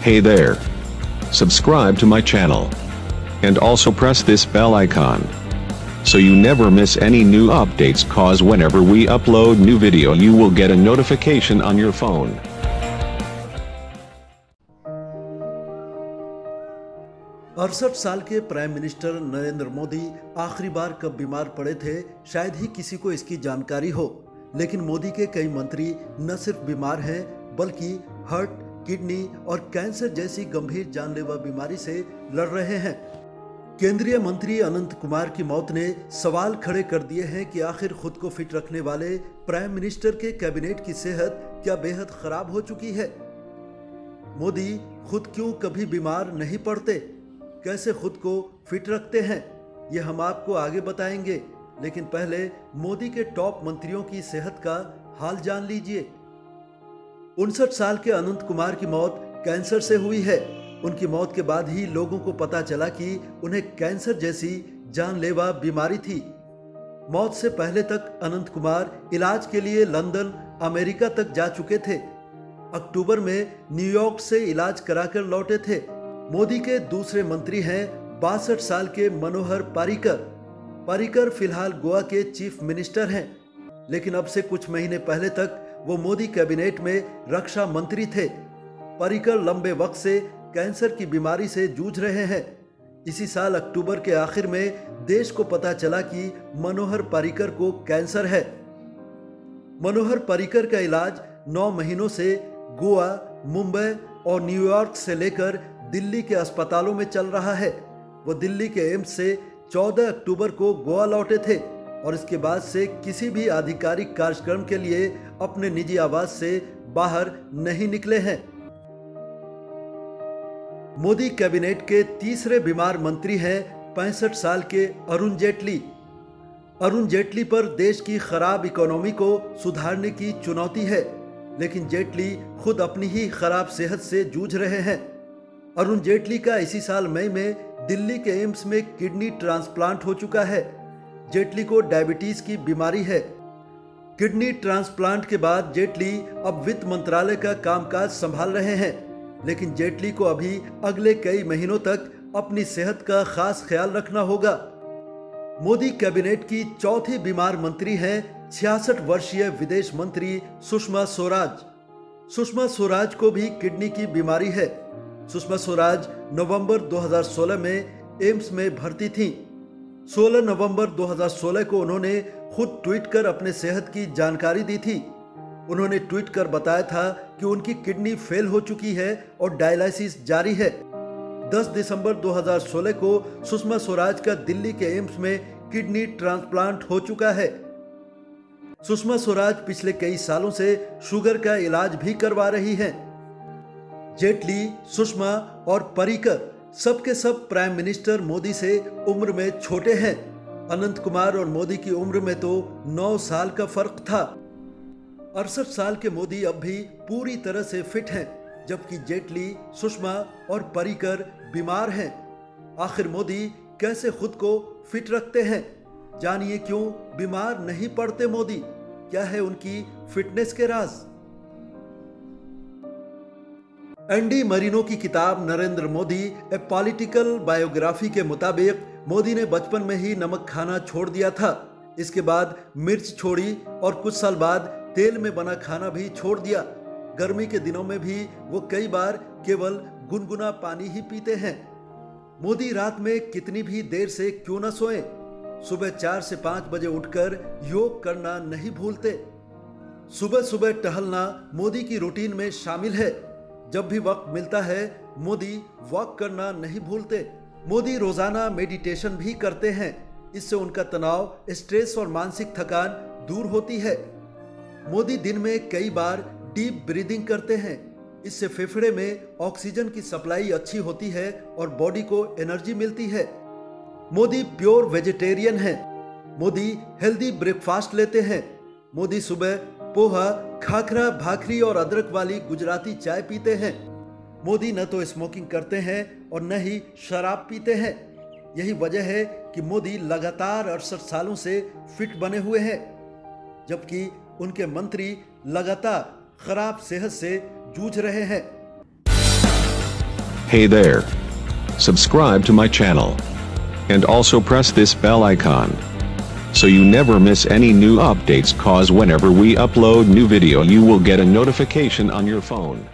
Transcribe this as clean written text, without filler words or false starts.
Hey there. Subscribe to my channel. And also press this bell icon. So you never miss any new updates, cause whenever we upload new video you will get a notification on your phone. अड़सठ साल के prime minister Narendra Modi आखिरी बार कब बीमार पड़े थे शायद ही किसी को इसकी जानकारी हो, लेकिन मोदी के कई मंत्री न सिर्फ बीमार हैं बल्कि हार्ट, किडनी और कैंसर जैसी गंभीर जानलेवा बीमारी से लड़ रहे हैं। केंद्रीय मंत्री अनंत कुमार की मौत ने सवाल खड़े कर दिए हैं कि आखिर खुद को फिट रखने वाले प्राइम मिनिस्टर के कैबिनेट की सेहत क्या बेहद खराब हो चुकी है। मोदी खुद क्यों कभी बीमार नहीं पड़ते, कैसे खुद को फिट रखते हैं, ये हम आपको आगे बताएंगे, लेकिन पहले मोदी के टॉप मंत्रियों की सेहत का हाल जान लीजिए। 59 साल के अनंत कुमार की मौत कैंसर से हुई है। उनकी मौत के बाद ही लोगों को पता चला कि उन्हें कैंसर जैसी जानलेवा बीमारी थी। मौत से पहले तक अनंत कुमार इलाज के लिए लंदन, अमेरिका तक जा चुके थे। अक्टूबर में न्यूयॉर्क से इलाज कराकर लौटे थे। मोदी के दूसरे मंत्री हैं 62 साल के मनोहर पर्रिकर। पर्रिकर फिलहाल गोवा के चीफ मिनिस्टर हैं, लेकिन अब से कुछ महीने पहले तक वो मोदी कैबिनेट में रक्षा मंत्री थे। पर्रिकर लंबे वक्त से कैंसर की बीमारी से जूझ रहे हैं। इसी साल अक्टूबर के आखिर में देश को पता चला कि मनोहर पर्रिकर को कैंसर है। मनोहर पर्रिकर का इलाज 9 महीनों से गोवा, मुंबई और न्यूयॉर्क से लेकर दिल्ली के अस्पतालों में चल रहा है। वो दिल्ली के एम्स से 14 अक्टूबर को गोवा लौटे थे और इसके बाद से किसी भी आधिकारिक कार्यक्रम के लिए अपने निजी आवास से बाहर नहीं निकले हैं। मोदी कैबिनेट के तीसरे बीमार मंत्री हैं 65 साल के अरुण जेटली। अरुण जेटली पर देश की खराब इकोनॉमी को सुधारने की चुनौती है, लेकिन जेटली खुद अपनी ही खराब सेहत से जूझ रहे हैं। अरुण जेटली का इसी साल मई में दिल्ली के एम्स में किडनी ट्रांसप्लांट हो चुका है। जेटली को डायबिटीज की बीमारी है। किडनी ट्रांसप्लांट के बाद जेटली अब वित्त मंत्रालय का कामकाज संभाल रहे हैं, लेकिन जेटली को अभी अगले कई महीनों तक अपनी सेहत का खास ख्याल रखना होगा। मोदी कैबिनेट की चौथी बीमार मंत्री हैं 66 वर्षीय विदेश मंत्री सुषमा स्वराज। सुषमा स्वराज को भी किडनी की बीमारी है। सुषमा स्वराज नवंबर 2016 में एम्स में भर्ती थीं। 16 नवंबर 2016 को उन्होंने खुद ट्वीट कर अपने सेहत की जानकारी दी थी। उन्होंने ट्वीट कर बताया था कि उनकी किडनी फेल हो चुकी है और डायलिसिस जारी है। 10 दिसंबर 2016 को सुषमा स्वराज का दिल्ली के एम्स में किडनी ट्रांसप्लांट हो चुका है। सुषमा स्वराज पिछले कई सालों से शुगर का इलाज भी करवा रही हैं। जेटली, सुषमा और पर्रिकर सबके सब प्राइम मिनिस्टर मोदी से उम्र में छोटे हैं। अनंत कुमार और मोदी की उम्र में तो 9 साल का फर्क था। 68 साल के मोदी अब भी पूरी तरह से फिट हैं, जबकि जेटली, सुषमा और पर्रिकर बीमार हैं। आखिर मोदी कैसे खुद को फिट रखते हैं? जानिए क्यों बीमार नहीं पड़ते मोदी, क्या है उनकी फिटनेस के राज। एंडी मरीनो की किताब नरेंद्र मोदी ए पॉलिटिकल बायोग्राफी के मुताबिक मोदी ने बचपन में ही नमक खाना छोड़ दिया था। इसके बाद मिर्च छोड़ी और कुछ साल बाद तेल में बना खाना भी छोड़ दिया। गर्मी के दिनों में भी वो कई बार केवल गुनगुना पानी ही पीते हैं। मोदी रात में कितनी भी देर से क्यों न सोएं, सुबह 4 से 5 बजे उठकर योग करना नहीं भूलते। सुबह सुबह टहलना मोदी की रूटीन में शामिल है। जब भी वक्त मिलता है मोदी वॉक करना नहीं भूलते। मोदी रोजाना मेडिटेशन भी करते हैं। इससे उनका तनाव, स्ट्रेस और मानसिक थकान दूर होती है। मोदी दिन में कई बार डीप ब्रीदिंग करते हैं। इससे फेफड़े में ऑक्सीजन की सप्लाई अच्छी होती है और बॉडी को एनर्जी मिलती है। मोदी प्योर वेजिटेरियन हैं। मोदी हेल्दी ब्रेकफास्ट लेते हैं। मोदी सुबह पोहा, खाखरा, भाखरी और अदरक वाली गुजराती चाय पीते हैं। मोदी न तो स्मोकिंग करते हैं और न ही शराब पीते हैं। यही वजह है कि मोदी लगातार 68 सालों से फिट बने हुए हैं, जबकि उनके मंत्री लगातार खराब सेहत से जूझ रहे हैं। Hey there. Subscribe to my channel. And also press this bell icon, so you never miss any new updates, cause whenever we upload new video you will get a notification on your phone.